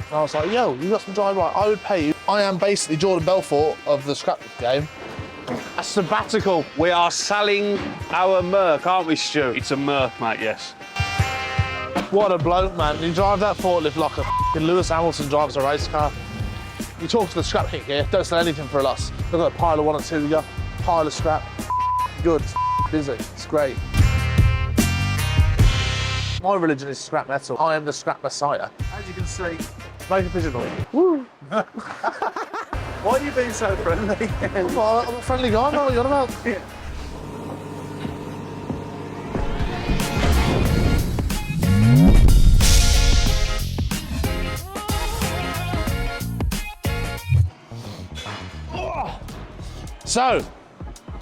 And I was like, yo, you got some dry bright? I would pay you. I am basically Jordan Belfort of the scrapbook game. A sabbatical. We are selling our Merc, aren't we, Stu? It's a Merc, mate, yes. What a bloke, man. You drive that forklift like a f***ing Lewis Hamilton drives a race car. You talk to the scrap king here, don't sell anything for a loss. Look at a pile of 1 or 2 you got, pile of scrap. Good, busy, it's great. My religion is scrap metal. I am the scrap messiah. As you can see. Make a pigeon noise. Woo! Why are you being so friendly? Well, I'm a friendly guy, I know what you're on about. Yeah. So,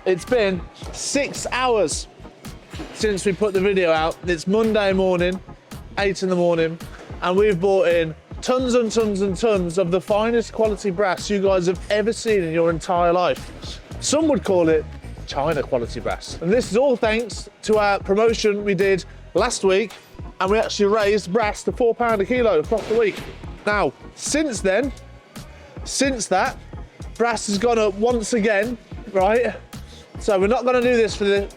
it's been 6 hours since we put the video out. It's Monday morning, 8 in the morning, and we've bought in tons and tons and tons of the finest quality brass you guys have ever seen in your entire life. Some would call it China quality brass. And this is all thanks to our promotion we did last week, and we actually raised brass to £4 a kilo across the week. Now, since then, that, brass has gone up once again, right? So we're not going to do this we're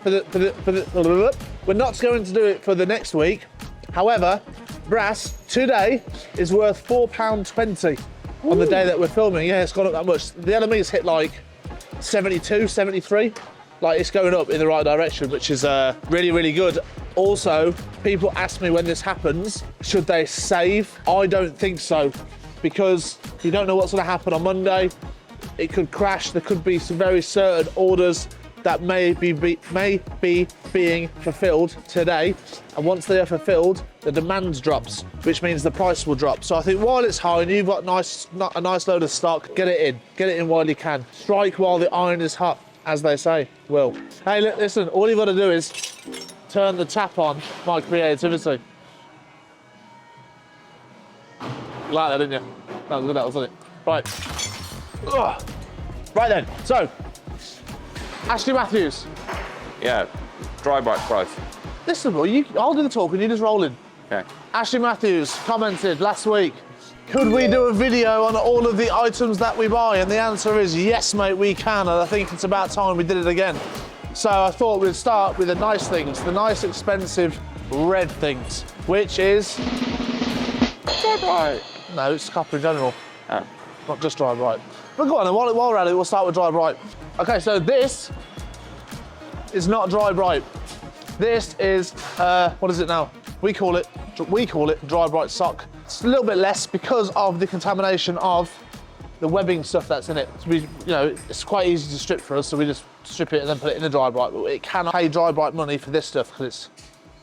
not going to do it for the next week. However, brass today is worth £4.20 on the day that we're filming. Yeah, it's gone up that much. The LME's hit like 72, 73. Like, it's going up in the right direction, which is really, really good. Also, people ask me when this happens, should they save? I don't think so, because you don't know what's going to happen on Monday. It could crash. There could be some very certain orders that may be being fulfilled today. And once they are fulfilled, the demand drops, which means the price will drop. So I think while it's high and you've got a nice load of stock, get it in while you can. Strike while the iron is hot, as they say. Will. Hey, look, listen, all you've got to do is turn the tap on my creativity. You like that, didn't you? That was good, that wasn't it? Right. Ugh. Right then, so, Ashley Matthews. Yeah, dry bright price. Listen, boy, I'll do the talking, you just roll in. Okay. Ashley Matthews commented last week, could we do a video on all of the items that we buy? And the answer is yes, mate, we can. And I think it's about time we did it again. So I thought we'd start with the nice things, the nice, expensive red things, which is... Dry bright. No, it's copper in general. Oh. Not just dry bright. But go on, and while we're at it, we'll start with dry bright. Okay, so this is not dry bright. This is, what is it now? We call it dry bright sock. It's a little bit less because of the contamination of the webbing stuff that's in it. So we, it's quite easy to strip for us, so we just strip it and then put it in a dry bright. But it cannot pay dry bright money for this stuff because it's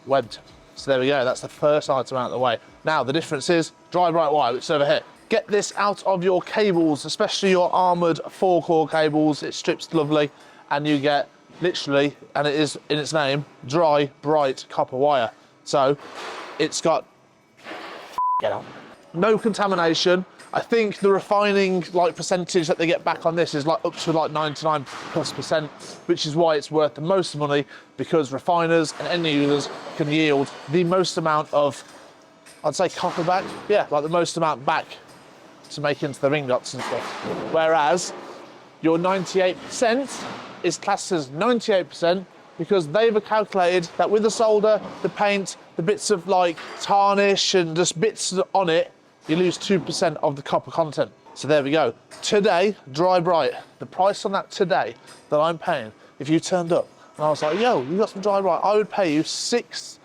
webbed. So there we go, that's the first item out of the way. Now, the difference is dry bright wire, which is over here. Get this out of your cables, especially your armoured 4-core cables. It strips lovely, and you get literally, and it is in its name, dry, bright copper wire. So it's got no contamination. I think the refining percentage that they get back on this is up to 99+%, which is why it's worth the most money, because refiners and end users can yield the most amount of, I'd say, copper back. Yeah, the most amount back to make into the ingots and stuff. Whereas your 98% is classed as 98% because they've calculated that with the solder, the paint, the bits of tarnish and just bits on it, you lose 2% of the copper content. So there we go. Today, dry bright, the price on that today that I'm paying, if you turned up and I was like, yo, you got some dry bright, I would pay you £6.85.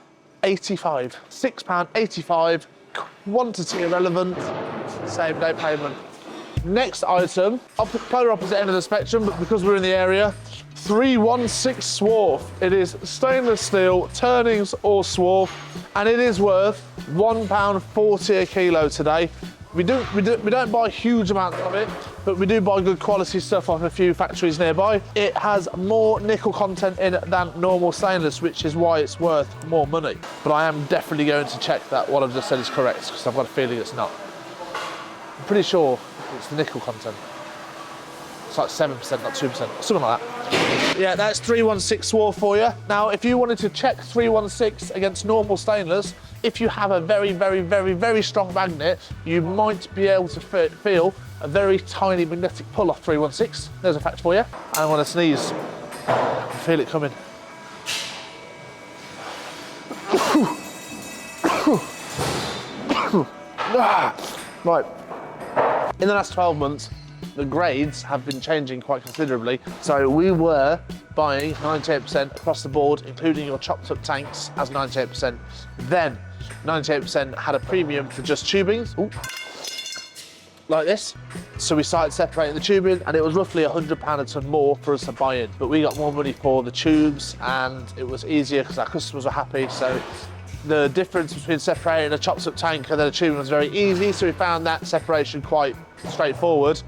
£6.85, quantity irrelevant, same day payment. Next item, polar opposite end of the spectrum, but because we're in the area, 316 swarf. It is stainless steel, turnings or swarf, and it is worth £1.40 a kilo today. We don't buy huge amounts of it, but we do buy good quality stuff off a few factories nearby. It has more nickel content in it than normal stainless, which is why it's worth more money. But I am definitely going to check that what I've just said is correct, because I've got a feeling it's not. I'm pretty sure it's the nickel content. It's like 7%, not 2%, something like that. Yeah, that's 316 swarf for you. Now, if you wanted to check 316 against normal stainless, if you have a very, very, very, very strong magnet, you might be able to feel a very tiny magnetic pull off 316. There's a fact for you. I want to sneeze. I can feel it coming. Right. In the last 12 months, the grades have been changing quite considerably. So we were buying 98% across the board, including your chopped up tanks as 98%. Then 98% had a premium for just tubings. Ooh. Like this. So we started separating the tubing, and it was roughly £100 a tonne more for us to buy in. But we got more money for the tubes, and it was easier because our customers were happy. So the difference between separating a chopped up tank and then a tubing was very easy. So we found that separation quite straightforward.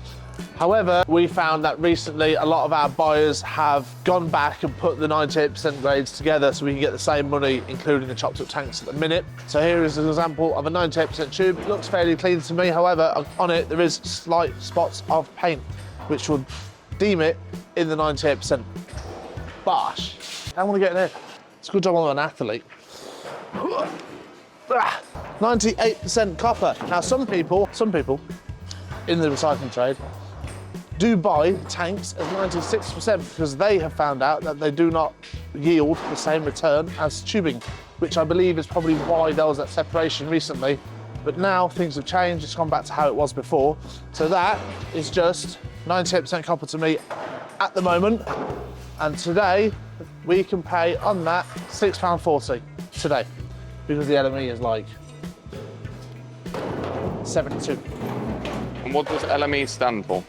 However, we found that recently a lot of our buyers have gone back and put the 98% grades together so we can get the same money, including the chopped up tanks at the minute. So here is an example of a 98% tube. It looks fairly clean to me. However, on it there is slight spots of paint, which would deem it in the 98%. Bosh. I want to get in here. It's a good job I'm an athlete. 98% copper. Now some people in the recycling trade do buy tanks as 96% because they have found out that they do not yield the same return as tubing, which I believe is probably why there was that separation recently. But now things have changed, it's gone back to how it was before. So that is just 98% copper to me at the moment. And today we can pay on that £6.40 today because the LME is like 72. And what does LME stand for?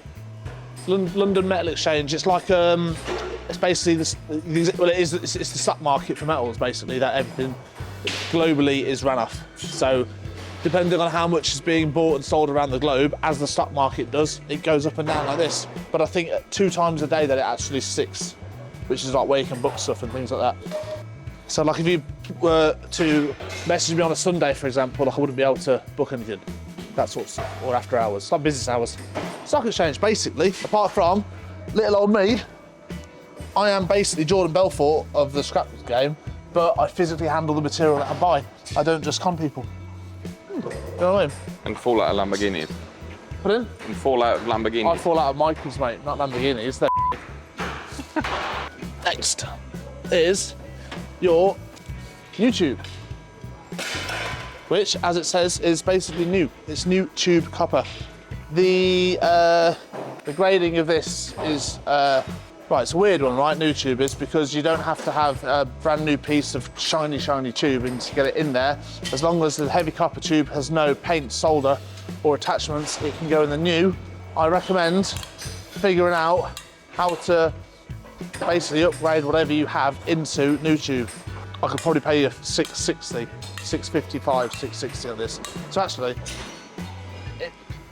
London Metal Exchange. It's like it's basically it's the stock market for metals basically, that everything globally is run off. So depending on how much is being bought and sold around the globe, as the stock market does, it goes up and down like this. But I think 2 times a day that it actually sticks, which is like where you can book stuff and things like that. So like if you were to message me on a Sunday, for example, like I wouldn't be able to book anything. That sort of stuff, or after hours, like business hours. Stock exchange, basically, apart from little old me, I am basically Jordan Belfort of the scrap game, but I physically handle the material that I buy. I don't just con people. You know what I mean? And fall out of Lamborghinis. Put in? And fall out of Lamborghinis. I fall out of Michaels, mate, not Lamborghinis. They're Next is your YouTube, which, as it says, is basically new. It's new tube copper. The grading of this is, right, it's a weird one, right, new tube is, because you don't have to have a brand new piece of shiny, shiny tubing to get it in there. As long as the heavy copper tube has no paint, solder, or attachments, it can go in the new. I recommend figuring out how to basically upgrade whatever you have into new tube. I could probably pay you 660, 655, 660 on this. So actually,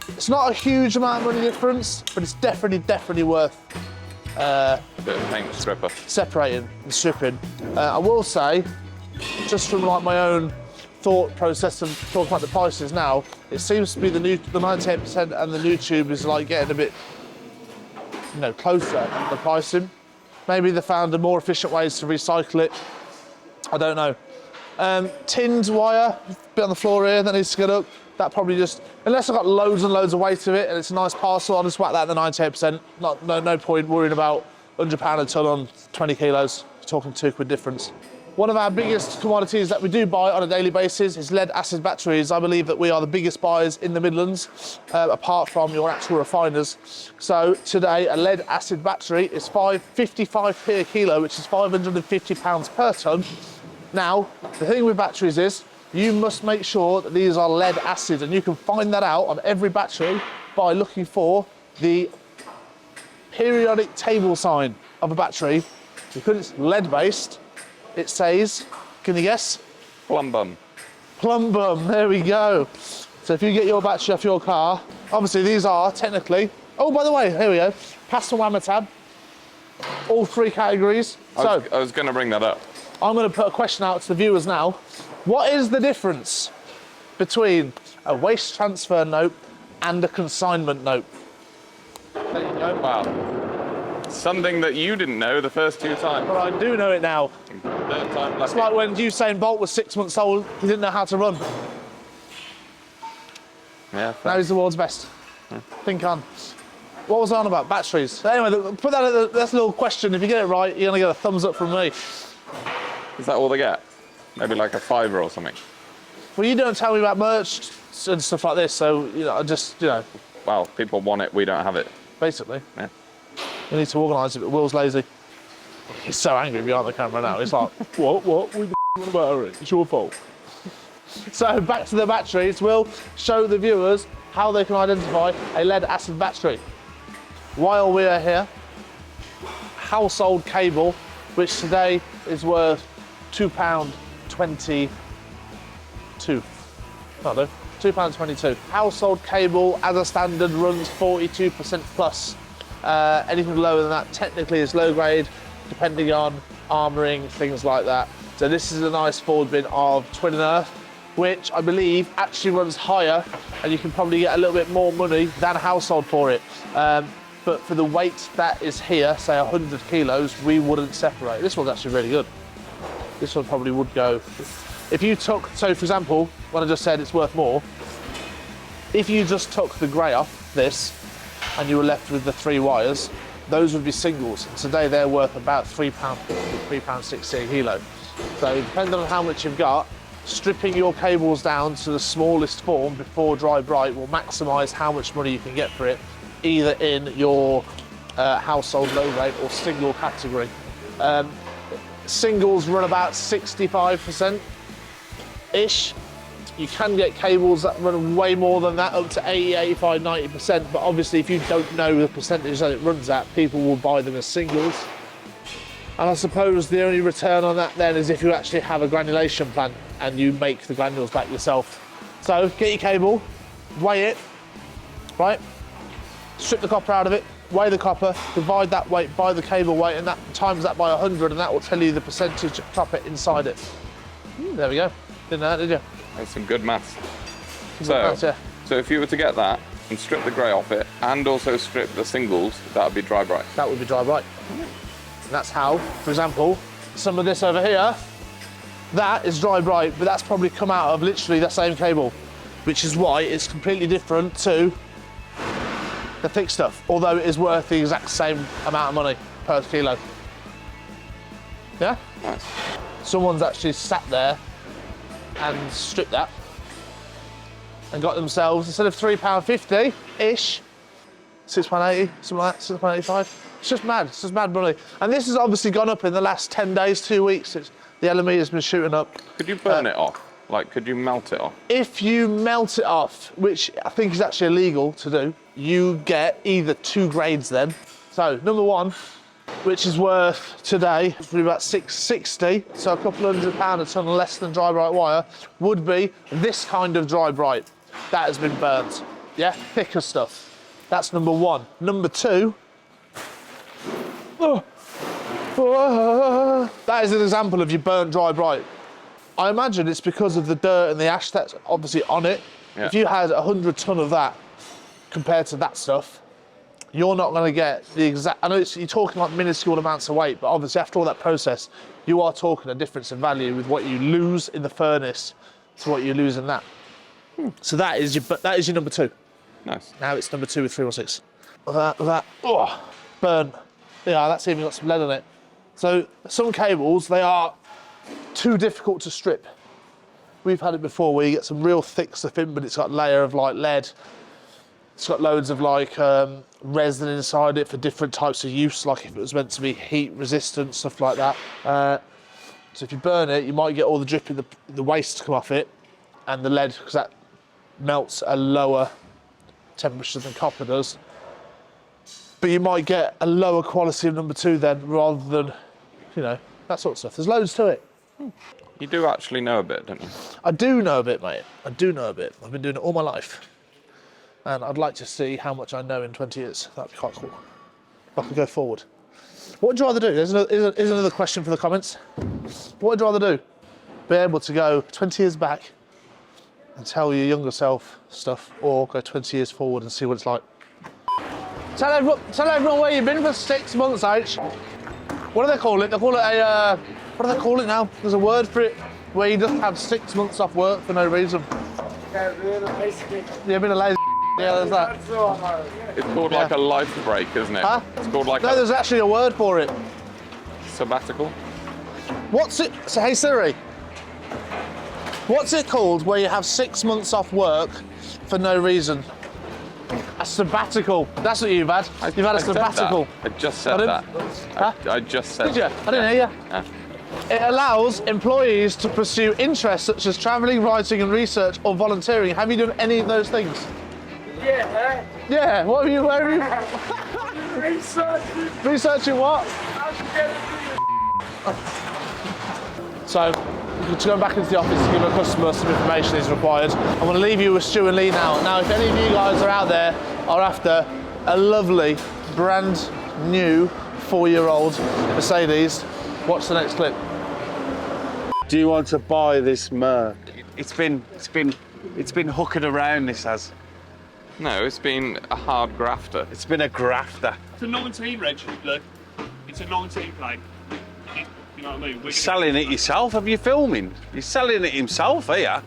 it's not a huge amount of money difference, but it's definitely worth A bit of paint stripper. separating and stripping. I will say, just from like my own thought process and talking about the prices now, it seems to be the 98% and the new tube is like getting a bit, you know, closer on the pricing. Maybe they found more efficient ways to recycle it. I don't know. Tinned wire, bit on the floor here, that needs to get up. That probably just, unless I've got loads and loads of weight of it and it's a nice parcel, I'll just whack that at the 98%. No point worrying about £100 a tonne on 20 kilos. You're talking £2 difference. One of our biggest commodities that we do buy on a daily basis is lead acid batteries. I believe that we are the biggest buyers in the Midlands, apart from your actual refiners. So today, a lead acid battery is 55p a kilo, which is £550 per tonne. Now, the thing with batteries is, you must make sure that these are lead acid, and you can find that out on every battery by looking for the periodic table sign of a battery. Because it's lead-based, it says, can you guess? Plumbum. Plumbum, there we go. So if you get your battery off your car, obviously these are technically, oh, by the way, here we go, pass the whammer tab, all 3 categories. I was going to bring that up. I'm going to put a question out to the viewers now. What is the difference between a waste transfer note and a consignment note? There you go. Wow. Something that you didn't know the first 2 times. But I do know it now. It's like when Usain Bolt was 6 months old, he didn't know how to run. Yeah. Now he's the world's best. Think on. What was I on about? Batteries. So anyway, put that that's a little question. If you get it right, you're gonna get a thumbs up from me. Is that all they get? Maybe like a £5 or something. Well, you don't tell me about merch and stuff like this, so I just Well, people want it, we don't have it. basically. Yeah. We need to organise it, but Will's lazy. He's so angry behind the camera now. He's like, what? We the battery. It's your fault. So back to the batteries. We'll show the viewers how they can identify a lead acid battery. While we are here, household cable, which today is worth £2.22. No, £2.22. Household cable, as a standard, runs 42% plus. Anything lower than that technically is low grade, depending on armouring, things like that. So this is a nice forward bin of Twin and Earth, which I believe actually runs higher, and you can probably get a little bit more money than a household for it. But for the weight that is here, say 100 kilos, we wouldn't separate. This one's actually really good. This one probably would go. If you took, so for example, when I just said it's worth more, if you just took the grey off this, and you were left with the 3 wires, those would be singles. Today they're worth about £3.50, £3.60 a kilo. So depending on how much you've got, stripping your cables down to the smallest form before dry bright will maximise how much money you can get for it, either in your household low rate or single category. Singles run about 65%-ish. You can get cables that run way more than that, up to 80, 85, 90%, but obviously if you don't know the percentage that it runs at, people will buy them as singles. And I suppose the only return on that then is if you actually have a granulation plant and you make the granules back yourself. So get your cable, weigh it, right? Strip the copper out of it, weigh the copper, divide that weight by the cable weight, and that times that by 100, and that will tell you the percentage of copper inside it. There we go. Didn't know that, did you? That's some good maths. Yeah. So if you were to get that and strip the grey off it, and also strip the singles, that would be dry bright. That would be dry bright. And that's how, for example, some of this over here, that is dry bright, but that's probably come out of literally the same cable, which is why it's completely different to the thick stuff, although it is worth the exact same amount of money per kilo. Yeah? Nice. Someone's actually sat there and stripped that and got themselves, instead of £3.50-ish, £6.80, something like that, £6.85. It's just mad, it's just mad money. And this has obviously gone up in the last 10 days, 2 weeks. The LME has been shooting up. Could you burn it off? Like, could you melt it off? If you melt it off, which I think is actually illegal to do, you get either 2 grades then. So, number one, which is worth today, probably about £6.60, so a couple £100 a tonne less than dry bright wire, would be this kind of dry bright that has been burnt. Yeah, thicker stuff. That's number one. Number two, that is an example of your burnt dry bright. I imagine it's because of the dirt and the ash that's obviously on it. Yeah. If you had 100 tonne of that compared to that stuff, you're not going to get the exact, I know you're talking like minuscule amounts of weight, but obviously after all that process, you are talking a difference in value with what you lose in the furnace to what you lose in that. So that is your number two. Nice. Now it's number 2 with 316. Oh, burn. Yeah, that's even got some lead on it. So some cables, they are too difficult to strip. We've had it before where you get some real thick stuff in, but it's got a layer of like lead. It's got loads of like resin inside it for different types of use, like if it was meant to be heat resistant, stuff like that. So if you burn it, you might get all the drip in the waste come off it, and the lead, because that melts at a lower temperature than copper does. But you might get a lower quality of number 2 then, rather than, that sort of stuff. There's loads to it. You do actually know a bit, don't you? I do know a bit, mate. I do know a bit. I've been doing it all my life. And I'd like to see how much I know in 20 years. That'd be quite cool. If I could go forward. What would you rather do? Here's another question for the comments. What would you rather do? Be able to go 20 years back and tell your younger self stuff, or go 20 years forward and see what it's like? Tell everyone where you've been for 6 months, H. What do they call it? They call it a What do they call it now? There's a word for it where you just have 6 months off work for no reason. Yeah, being a lazy. Yeah, there's that. It's called like a life break, isn't it? Huh? It's called like No, there's actually a word for it. sabbatical. What's it? So, hey Siri, what's it called where you have 6 months off work for no reason? A sabbatical. That's what you've had. You've had a sabbatical. I just said that. Huh? I just said Did you? I didn't hear you. It allows employees to pursue interests such as travelling, writing and research or volunteering. Have you done any of those things? Yeah. Yeah, what have you, where have you? Researching. Researching what? So, to go back into the office to give a customer some information is required. I'm going to leave you with Stu and Lee now. Now, if any of you guys are out there are after a lovely, brand new 4-year-old Mercedes, watch the next clip. Do you want to buy this Merc? It's been hooking around, this has. No, it's been a hard grafter. It's been a grafter. It's a 19 reg, look. It's a 19 plate. You know what I mean? You're selling it yourself? Have you filming? You're selling it himself here.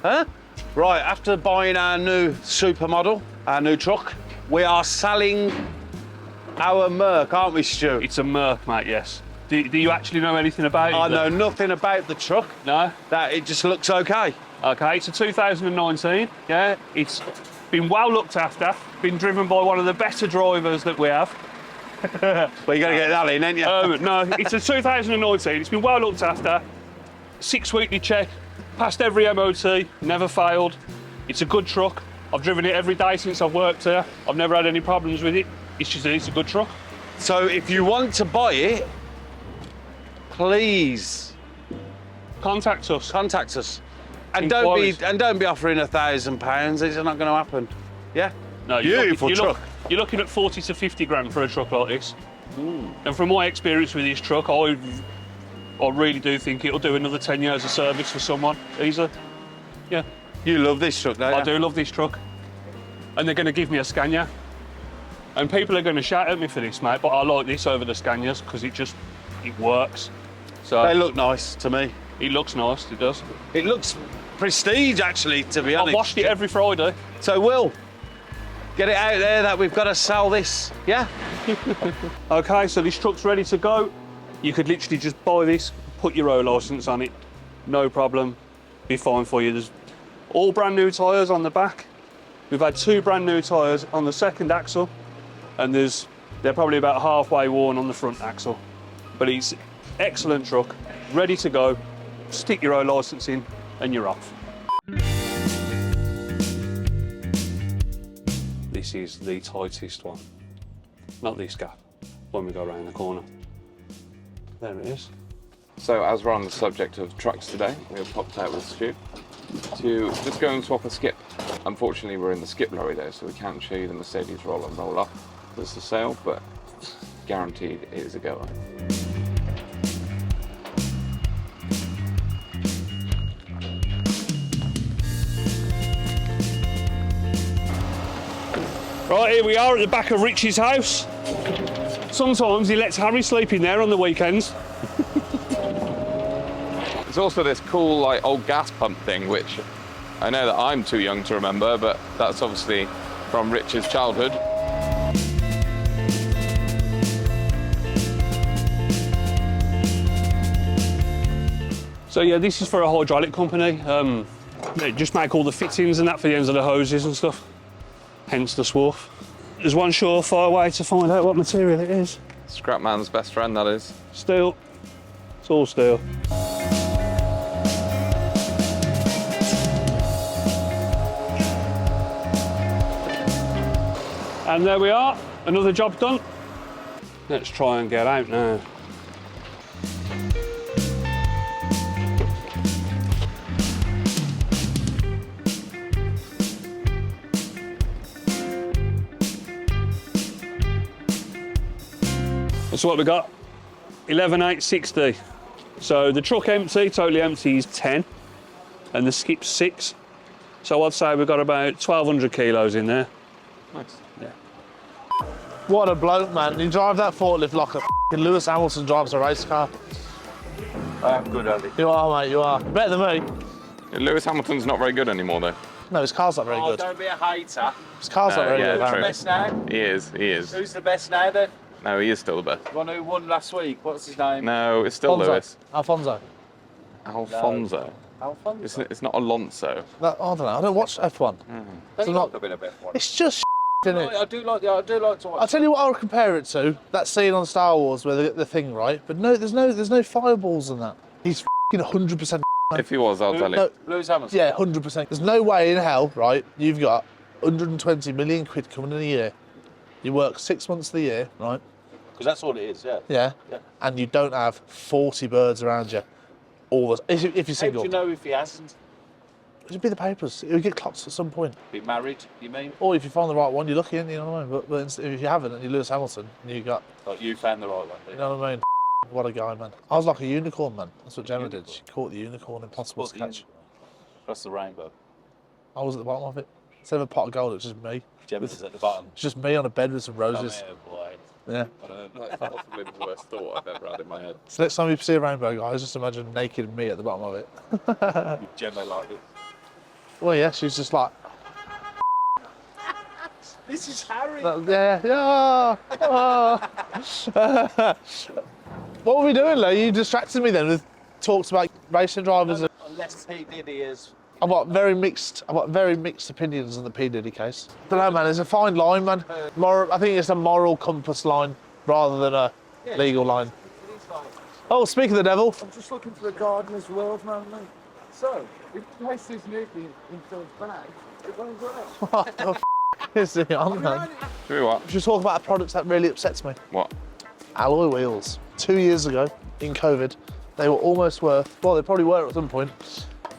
Huh? Right, after buying our new supermodel, our new truck, we are selling our Merc, aren't we, Stu? It's a Merc, mate, yes. Do you actually know anything about it? I know nothing about the truck. No? That it just looks okay. Okay, it's a 2019, yeah. It's been well looked after, been driven by one of the better drivers that we have. Well, you got to get that in, ain't you? No, it's a 2019, it's been well looked after. 6 weekly check, passed every MOT, never failed. It's a good truck. I've driven it every day since I've worked here. I've never had any problems with it. It's a good truck. So if you want to buy it, please Contact us. contact us. And Inquiries. don't be offering £1,000. It's not going to happen. Yeah. No, Beautiful truck. You're looking at 40 to 50 grand for a truck like this. And from my experience with this truck, I really do think it'll do another 10 years of service for someone. Easy. Yeah. You love this truck, don't you? I do love this truck. And they're going to give me a Scania. And people are going to shout at me for this, mate, but I like this over the Scanias because it works. So They look nice to me. it looks nice, it does. It looks prestige, actually, to be I've honest. washed it every Friday. So, Will, get it out there that we've got to sell this, yeah? Okay, so this truck's ready to go. You could literally just buy this, put your road licence on it, no problem, be fine for you. There's all brand new tyres on the back. We've had 2 brand new tyres on the second axle, and they're probably about halfway worn on the front axle. But it's excellent truck, ready to go. Stick your road licence in, and you're off. This is the tightest one, not this gap, when we go around the corner. There it is. So as we're on the subject of trucks today, we have popped out with Stu to just go and swap a skip. Unfortunately, we're in the skip lorry though, so we can't show you the Mercedes roll and roll off. It's a sale, but guaranteed it is a goer. Right, here we are at the back of Richie's house. Sometimes he lets Harry sleep in there on the weekends. There's also this cool like old gas pump thing, which I know that I'm too young to remember, but that's obviously from Rich's childhood. So yeah, this is for a hydraulic company. They just make all the fittings and that for the ends of the hoses and stuff. Hence the swarf. There's one surefire way to find out what material it is. Scrapman's best friend, that is. Steel. It's all steel. And there we are, another job done. Let's try and get out now. So what we got, 11,860. So the truck empty, totally empty is 10, and the skip's 6. So I'd say we've got about 1,200 kilos in there. Nice. Yeah. What a bloke, man. You drive that forklift like a f***ing Lewis Hamilton drives a race car. I am good at it. You are, mate, you are. Better than me. Lewis Hamilton's not very good anymore, though. No, his car's not very good. Don't be a hater. His car's not very yeah, good. true. apparently. Best now? He is. Who's the best now then? No, he is still the best. The one who won last week. What's his name? No, it's still Alfonso. Lewis. Alfonso. Alfonso. Alfonso. It's not Alonso. I don't know. I don't watch F1. Don't not- like a bit of F1. It's just isn't it? I do like to I'll watch. tell you what I'll compare it to. That scene on Star Wars where they get the thing right, but no, there's no fireballs in that. He's 100%. If he was, I'll tell you. No, Lewis Hamilton. yeah, 100%. There's no way in hell, right? You've got 120 million quid coming in a year. You work 6 months of the year, right? Because that's all it is. Yeah. Yeah. And you don't have 40 birds around you. All the, if you're How single, do you know if he hasn't? it'd be the papers. It'll get clocked at some point. Be married? You mean? Or if you find the right one, you're lucky, you know what I mean? But if you haven't and you're Lewis Hamilton, and you got, Like you found the right one. you know what I mean? What a guy, man. I was like a unicorn, man. That's what Gemma did. She caught the unicorn, impossible to catch. Across the rainbow. I was at the bottom of it. Instead of a pot of gold, it was just me. Gemma's at the bottom. It's just me on a bed with some roses. Come here, boy. Yeah. That's possibly the worst thought I've ever had in my head. So next time you see a rainbow, guys, just imagine naked me at the bottom of it. Gemma like it. Well, yeah, she's just like, This is Harry. yeah. What were we doing, Leigh? You distracted me then with talks about racing drivers. Unless P Diddy is. I've got very mixed opinions on the P Diddy case. Don't know, man. There's a fine line, man. I think it's a moral compass line rather than a legal line. Oh, speak of the devil. I'm just looking for the gardener's world, man, mate. So, if the place is nuclear in Phil's bag, it won't work. What the f is he on, man? Should we what? We should talk about a product that really upsets me. What? Alloy wheels. 2 years ago, in COVID, they were almost worth, well, they probably were at some point,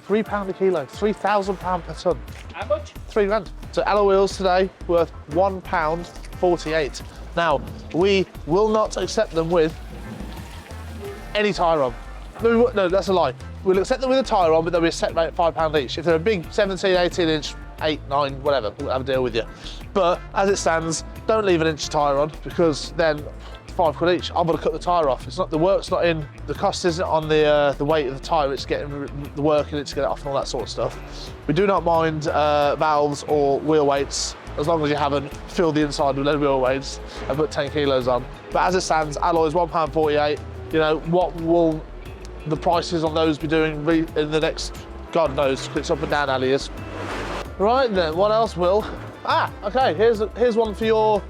£3 a kilo, £3,000 per tonne. How much? 3 grand. So alloy wheels today worth £1.48. Now, we will not accept them with any tyre on. No, that's a lie. We'll accept them with a tyre on, but they'll be a set rate at £5 each. If they're a big 17, 18 inch, 8, 9, whatever, we'll have a deal with you. But as it stands, don't leave an inch tyre on because then £5 each. I've got to cut the tyre off. It's not, the work's not in, the cost isn't on the weight of the tyre, it's getting the work in it to get it off and all that sort of stuff. We do not mind valves or wheel weights as long as you haven't filled the inside with lead wheel weights and put 10 kilos on. But as it stands, alloys £1.48. You know, what will the prices on those be doing in the next, God knows, it's up and down alleys. Right then, what else will? Okay, here's one for your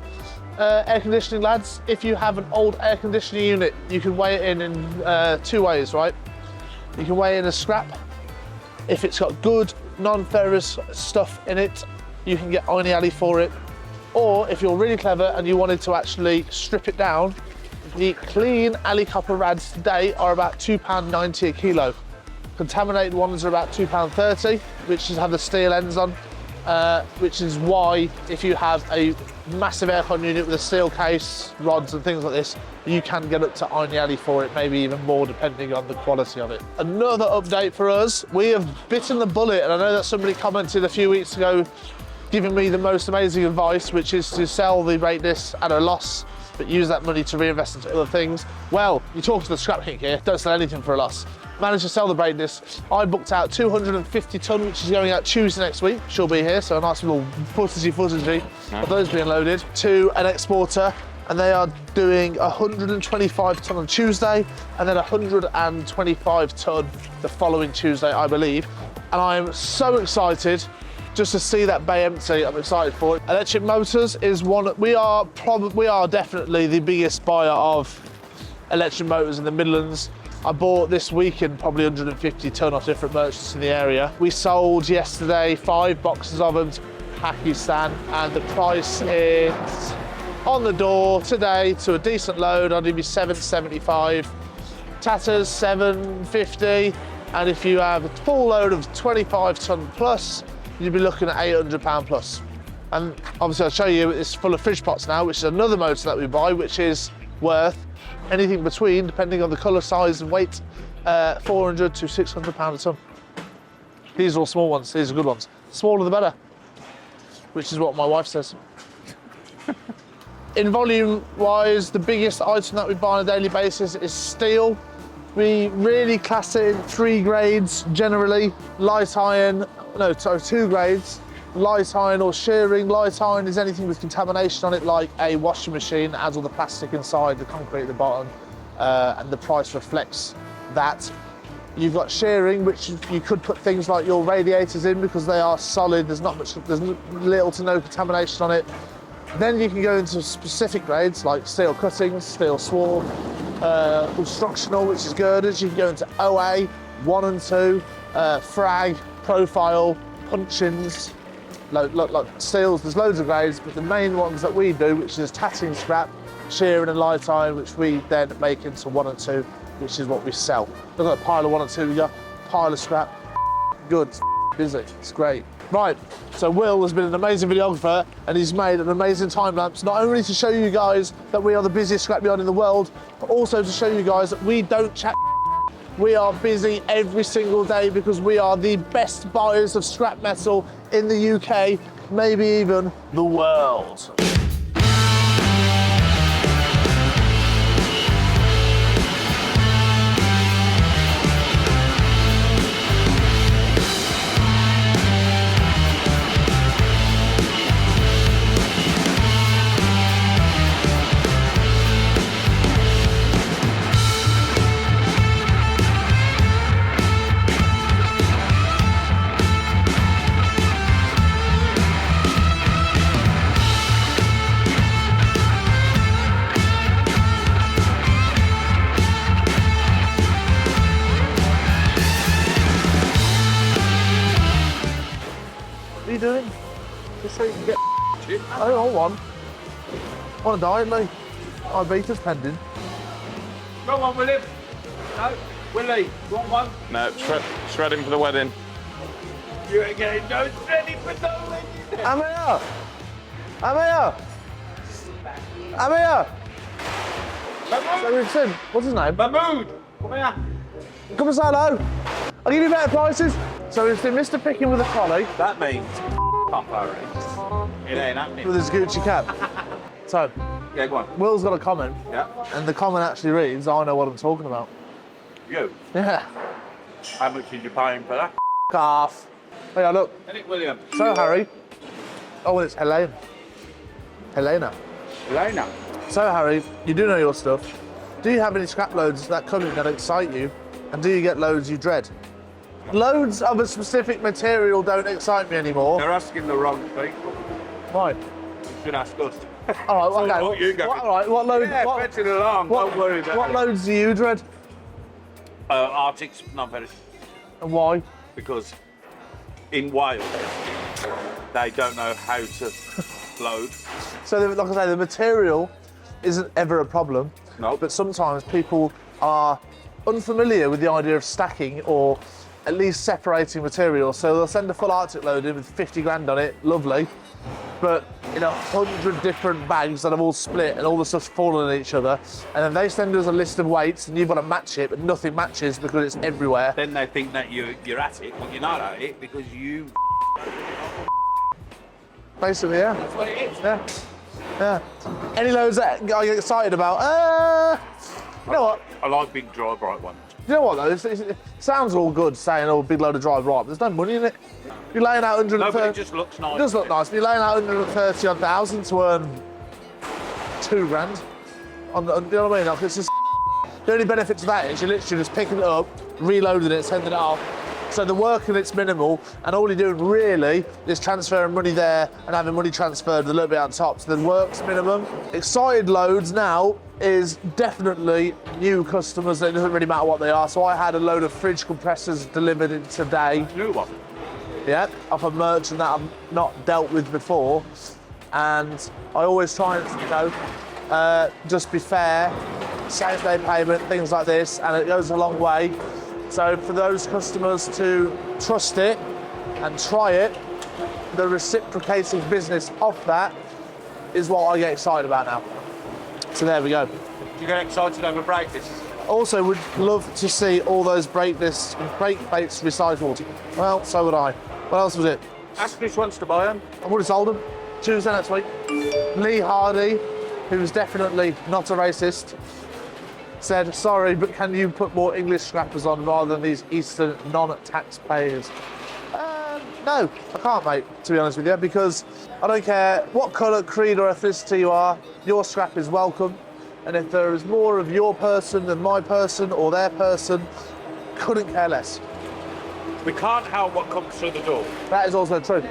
air conditioning lads. If you have an old air conditioning unit, you can weigh it in 2 ways, right? You can weigh it in a scrap. If it's got good non-ferrous stuff in it, you can get Iron Alley for it. Or if you're really clever and you wanted to actually strip it down, the clean alley copper rads today are about £2.90 a kilo. Contaminated ones are about £2.30, which have the steel ends on, which is why if you have a massive aircon unit with a steel case, rods and things like this, you can get up to Iron Alley for it, maybe even more depending on the quality of it. Another update for us, we have bitten the bullet, and I know that somebody commented a few weeks ago giving me the most amazing advice, which is to sell the brake discs at a loss, but use that money to reinvest into other things. Well, you talk to the scrap king here, don't sell anything for a loss. Managed to sell the brake discs. I booked out 250 tonne, which is going out Tuesday next week. She'll be here, so a nice little footage of those being loaded to an exporter. And they are doing 125 tonne on Tuesday, and then 125 tonne the following Tuesday, I believe. And I'm so excited just to see that bay empty. I'm excited for it. Electric Motors is one, we are definitely the biggest buyer of electric motors in the Midlands. I bought this weekend probably 150 tonne off different merchants in the area. We sold yesterday 5 boxes of them to Pakistan, and the price is on the door today to a decent load. I'd be £7.75. Tatters £7.50, and if you have a full load of 25 tonne plus, you'd be looking at £800 plus. And obviously I'll show you, it's full of fridge pots now, which is another motor that we buy, which is worth anything between, depending on the colour, size and weight, £400 to £600 a tonne. These are all small ones, these are good ones. The smaller the better, which is what my wife says. In volume wise, the biggest item that we buy on a daily basis is steel. We really class it in 3 grades generally. Light iron, no, sorry, 2 grades. Light iron or shearing. Light iron is anything with contamination on it, like a washing machine that has all the plastic inside, the concrete at the bottom, and the price reflects that. You've got shearing, which you could put things like your radiators in because they are solid. There's little to no contamination on it. Then you can go into specific grades like steel cuttings, steel swarf, constructional, which is girders. You can go into OA, 1 and 2, frag, profile, punch-ins, like steels. There's loads of grades, but the main ones that we do, which is tatting scrap, shearing and light iron, which we then make into 1 and 2, which is what we sell. Look at a pile of 1 and 2, we got a pile of scrap. Good, it's busy, it's great. Right, so Will has been an amazing videographer and he's made an amazing time lapse, not only to show you guys that we are the busiest scrapyard in the world, but also to show you guys that we don't chat. We are busy every single day because we are the best buyers of scrap metal in the UK, maybe even the world. What are you doing? Just so you can get Oh, hold on. Want to die, Lee? Our beta's pending. Go on, William. No, Willie, you want one? No, shredding for the wedding. You ain't getting no ready for no wedding. I'm here! I'm here! I'm here! So we've seen, what's his name? Mahmood, come here. Come and say hello. I'll give you better prices. So we've seen Mr. Picking with a trolley. That means Papa. It ain't happening. With his Gucci cap. So, Yeah, go on. Will's got a comment, Yeah. and the comment actually reads, I know what I'm talking about. You. Yeah. How much did you paying for that? F off. Oh yeah, look. Isn't it, William? So, Harry. Oh, well, it's Helena. Helena. Elena. So, Harry, you do know your stuff. Do you have any scrap loads that come in that excite you? And do you get loads you dread? Loads of a specific material don't excite me anymore. They're asking the wrong people. Right. You should ask us. All right, okay. What you got? All right, what load? Yeah, what, fetch it along. Don't worry about what it. loads do you dread? Arctics, not very. And why? Because in Wales, they don't know how to load. So, like I say, the material isn't ever a problem. No. But sometimes people are unfamiliar with the idea of stacking or at least separating material. So they'll send a full Arctic load in with 50 grand on it, lovely. But in 100 different bags that have all split and all the stuff's fallen on each other. And then they send us a list of weights and you've got to match it, but nothing matches because it's everywhere. Then they think that you're at it, but you're not at it because you. Basically, yeah. That's what it is. Yeah. Yeah. Any loads that I get excited about? You know what? I like big dry bright ones. You know what though? It sounds all good saying, oh, big load of drive right, but there's no money in it. You're laying out 130. No, but it just looks nice. It does look nice, but you're laying out 130 odd thousand to earn 2 grand. On the, you know what I mean? Like, it's just, the only benefit to that is you're literally just picking it up, reloading it, sending it off. So the work in it's minimal, and all you're doing really is transferring money there and having money transferred a little bit on top. So the work's minimum. Excited loads now is definitely new customers. It doesn't really matter what they are. So I had a load of fridge compressors delivered in today. New one. Yeah, off a merchant that I've not dealt with before. And I always try and, just be fair, same day payment, things like this, and it goes a long way. So for those customers to trust it and try it, the reciprocating business of that is what I get excited about now. So there we go. Do you get excited over brake discs? Also would love to see all those brake plates recycled. Well, so would I. What else was it? Ashley wants to buy them. I've already sold them. Tuesday next week. Lee Hardy, who's definitely not a racist. said, sorry, but can you put more English scrappers on rather than these Eastern non-taxpayers? No, I can't, mate, to be honest with you, because I don't care what colour, creed or ethnicity you are, your scrap is welcome. And if there is more of your person than my person or their person, couldn't care less. We can't help what comes through the door. That is also true.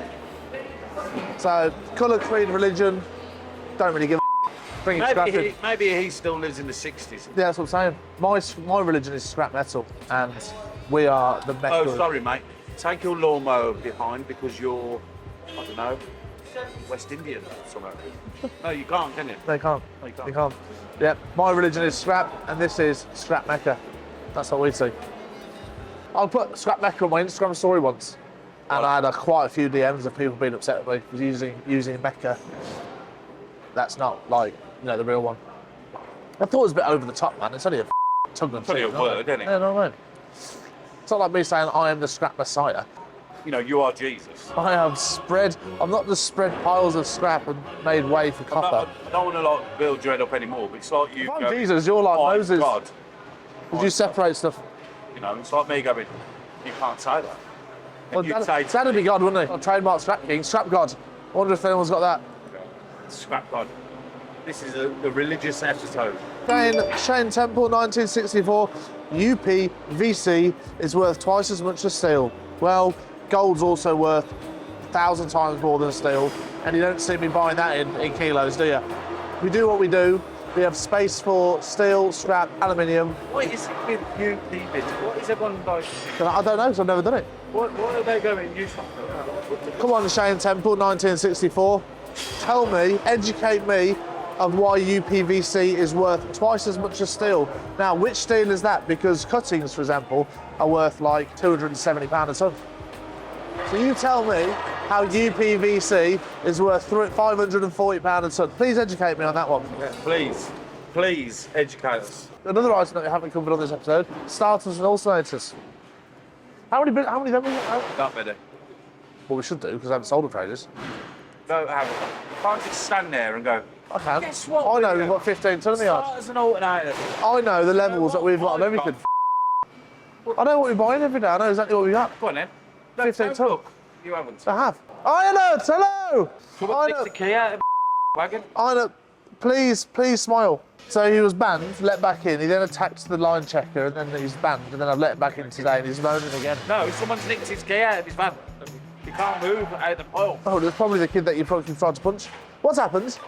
So, colour, creed, religion, don't really give a bring it scrapping. Maybe he still lives in the 60s. Yeah, that's what I'm saying. My religion is scrap metal, and we are the metal. Oh, sorry, mate. Take your lawnmower behind because you're, I don't know, West Indian or something. No, you can't, can you? They can't. No, you can't. You can't. Yeah, my religion is scrap, and this is scrap mecca. That's what we see. I put scrap mecca on my Instagram story once, and I had quite a few DMs of people being upset with me for using mecca. That's not like, you know, the real one. I thought it was a bit over the top, man. It's only a tongue and It's only a word, isn't it? Yeah, no, no. It's not like me saying I am the scrap messiah. You know, you are Jesus. I'm not just spread piles of scrap and made way for copper. I don't want to like build your head up anymore, but it's like you If I'm go, Jesus, you're like "I'm Moses. God." Would you separate stuff? You know, it's like me going, you can't say that. Well, And you'd say to that'd me, be God, wouldn't it? I'll trademark Scrapkings, Scrap God. I wonder if anyone's got that. scrap God. This is a religious episode. Shane Temple, 1964. UPVC is worth twice as much as steel. Well, gold's also worth 1,000 times more than steel, and you don't see me buying that in kilos, do you? We do what we do. We have space for steel, scrap, aluminium. What is it with UPVC? What is everyone like? I don't know, because I've never done it. What are they going to use for? Come on, Shane Temple, 1964. Tell me, educate me of why UPVC is worth twice as much as steel. Now, which steel is that? Because cuttings, for example, are worth like £270 a tonne. So you tell me how UPVC is worth £540 a tonne. Please educate me on that one. Yeah, please educate us. Another item that we haven't covered on this episode, starters and alternators. How many of them we got? Not many. Well, we should do, because I haven't sold them for ages. Don't have it. Can't just stand there and go, I can. Guess what I we know do? we've got 15 tonne in the yard. start as an alternator. I know the levels that we've got of everything. I know what we're buying every day. I know exactly what we got. Go on then. 15 Don't tonne. look. You haven't. I have. Iron hello! Someone nicked the key out of the wagon. Iron please smile. So he was banned, let back in. He then attacked the line checker, and then he's banned. And then I've let him back in today, and he's moaning again. No, someone's nicked his key out of his van. He can't move out of the pile. Oh, there's probably the kid that you probably tried to punch. What's happened?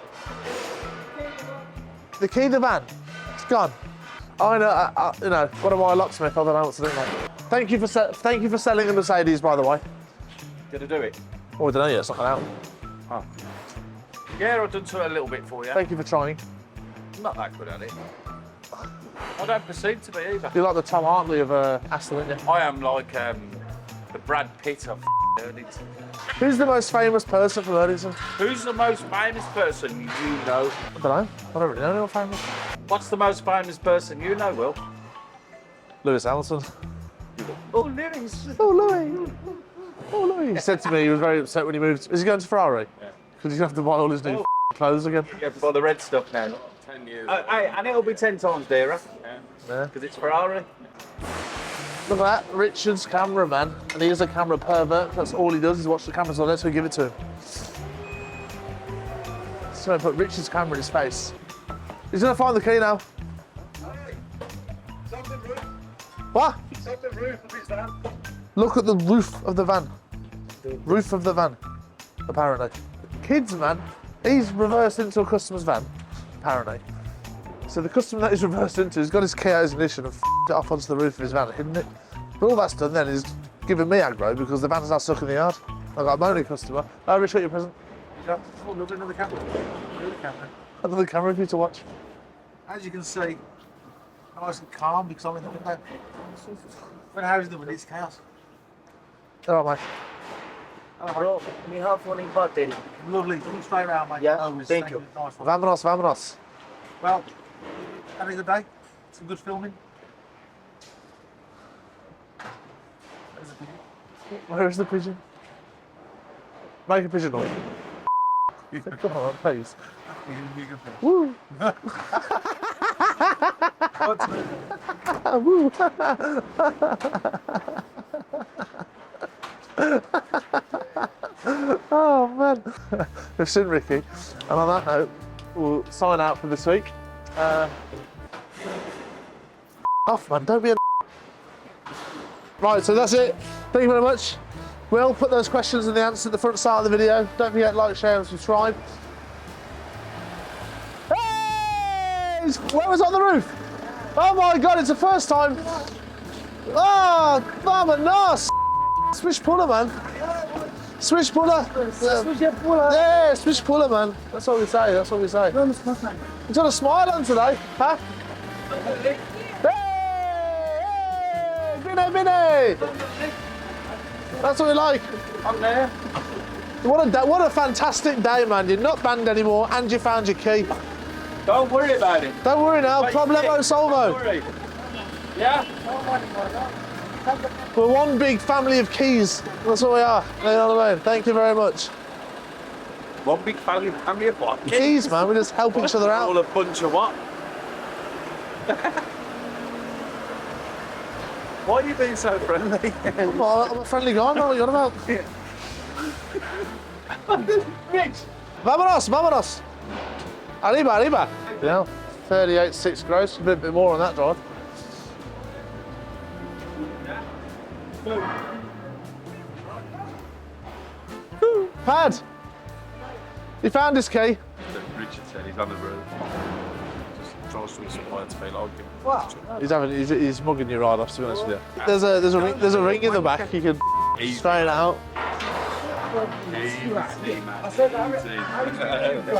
The key to the van. It's gone. I know. You know, one of my locksmith. I don't know what to do now. Thank you for selling the Mercedes, by the way. Gonna do it? Oh, I don't know yet. It's not gone out. Oh. Yeah, I've done a little bit for you. Thank you for trying. I'm not that good at it. I don't perceive to be either. You're like the Tom Hartley of Aston, aren't you? I am like the Brad Pitt of Erdington. Who's the most famous person from Erdington? Who's the most famous person you know? I don't know. I don't really know anyone famous. What's the most famous person you know, Will? Lewis Hamilton. Oh, Lewis. Oh, Louis. Oh, Louis. He said to me he was very upset when he moved. Is he going to Ferrari? Yeah. Because he's going to have to buy all his new clothes again. You have to buy the red stuff now. 10 years. Hey, and it'll be 10 times dearer. Yeah. Because it's Ferrari. Look at that. Richard's cameraman. And he is a camera pervert. That's all he does is watch the cameras on it, so we give it to him. So I put Richard's camera in his face. He's going to find the key now. It's on the roof. What? It's on the roof of his van. Look at the roof of the van. Roof of the van, apparently. Kids, man. He's reversed into a customer's van, apparently. So the customer that he's reversed into has got his key out of his ignition and it off onto the roof of his van, hidden it. But all that's done then is giving me aggro because the van's now stuck in the yard. I've got a moaning customer. Oh, Rich, got your present. Oh, look, another camera. Another camera. Another camera for you to watch. As you can see, nice and calm because I'm in the window. When how's the window? It's chaos. All right, mate. Bro, we have one in battery. Lovely. Come straight round, mate. Yeah, Oh, thank you. Nice one. Vamonos, vamonos. Well, had a good day. Some good filming. There's a pigeon. Where is the pigeon? Make a pigeon noise. Come on, please. You can film. Woo! Oh man. We've seen Ricky. And on that note, we'll sign out for this week. Off man, don't be a Right, so that's it. Thank you very much. We'll put those questions and the answers at the front start of the video. Don't forget to like, share and subscribe. Hey! Where was on the roof? Oh my god, it's the first time. Oh, mama, nice. Swish puller, man. Swish puller. Yeah, swish puller, man. That's what we say, that's what we say. You got a smile on today, huh? Hey! Vinny! That's what we like. I'm there. What a fantastic day, man. You're not banned anymore and you found your key. Don't worry about it. Don't worry now, Wait, problemo Don't solvo. worry. Yeah? We're one big family of keys. That's what we are. You know what I mean? Thank you very much. One big family of what? Keys, man. We just help each other out. All a bunch of what? Why are you being so friendly? I'm a friendly guy, I know what you're on about. Rich! Vámonos, vámonos. Arriba, arriba. Yeah, 38.6 gross, a bit more on that drive. Pad, you found his key. Richard said he's on the roof. Just draws to his supply to fail. I'll give him He's mugging your ride off, to be honest with you. There's a ring in the back, you can straighten it out. I said that.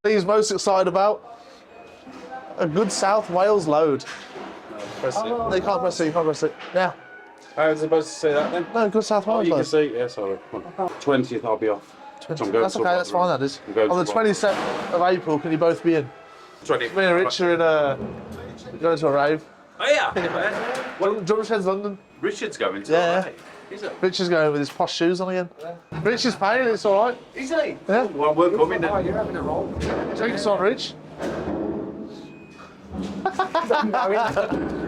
He's most excited about a good South Wales load. press it. They can't press it, you can't press it. Yeah. How was I supposed to say that then? No, good South Wales You can load. see, yeah, sorry. 20th I'll be off. So I'm going That's to okay, that's fine, that is. I'm going On the to 27th of April, can you both be in? 20th. Me and Rich are going to a rave. Oh yeah. Drumshead's London. Richard's going to. Yeah. Right. Is it? Rich is going with his posh shoes on again. Rich is paying, it's all right. Is he? Yeah. Well, we're coming then. You're having a roll. Take us on, Rich.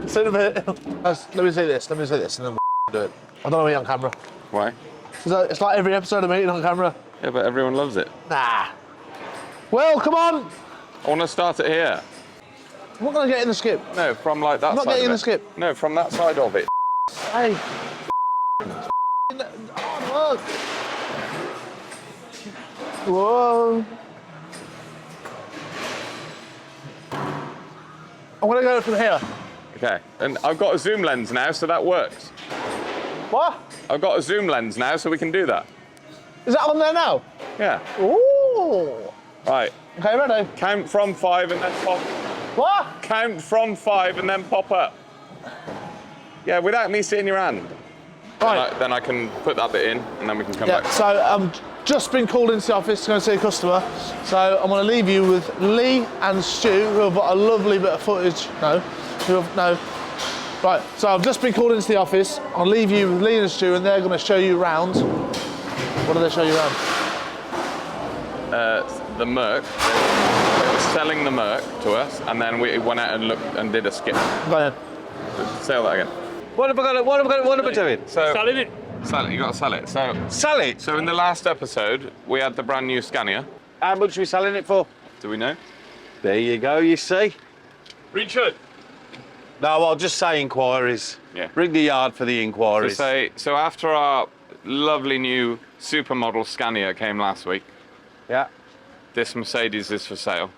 See in a bit. Let me see this, and then we'll do it. I don't want to eat on camera. Why? It's like every episode of eating on camera. Yeah, but everyone loves it. Nah. Well, come on. I want to start it here. I'm not going to get in the skip. No, from like that I'm not side getting of in it. the skip. No, from that side of it. Hey. Hard work. Whoa. I'm going to go from here. Okay, and I've got a zoom lens now, so that works. What? I've got a zoom lens now, so we can do that. Is that on there now? Yeah. Ooh. Right. Okay, ready? Count from 5 and then pop. What? Count from 5 and then pop up. Yeah, without me sitting your hand. Right. Then I can put that bit in, and then we can come Yeah, back. so I've just been called into the office to go and see a customer. So I'm going to leave you with Lee and Stu, who have got a lovely bit of footage. No. Right, so I've just been called into the office. I'll leave you with Lee and Stu, and they're going to show you around. What do they show you around? The Merc. They were selling the Merc to us, and then we went out and looked and did a skip. Go ahead. Say all that again. What am I doing? So, Selling it. sell it. You got to sell it. So, Sell it. in the last episode, we had the brand new Scania. How much are we selling it for? Do we know? There you go, you see. Richard. No, I'll just say inquiries. Yeah. Ring the yard for the inquiries. So after our lovely new supermodel Scania came last week, Yeah. this Mercedes is for sale.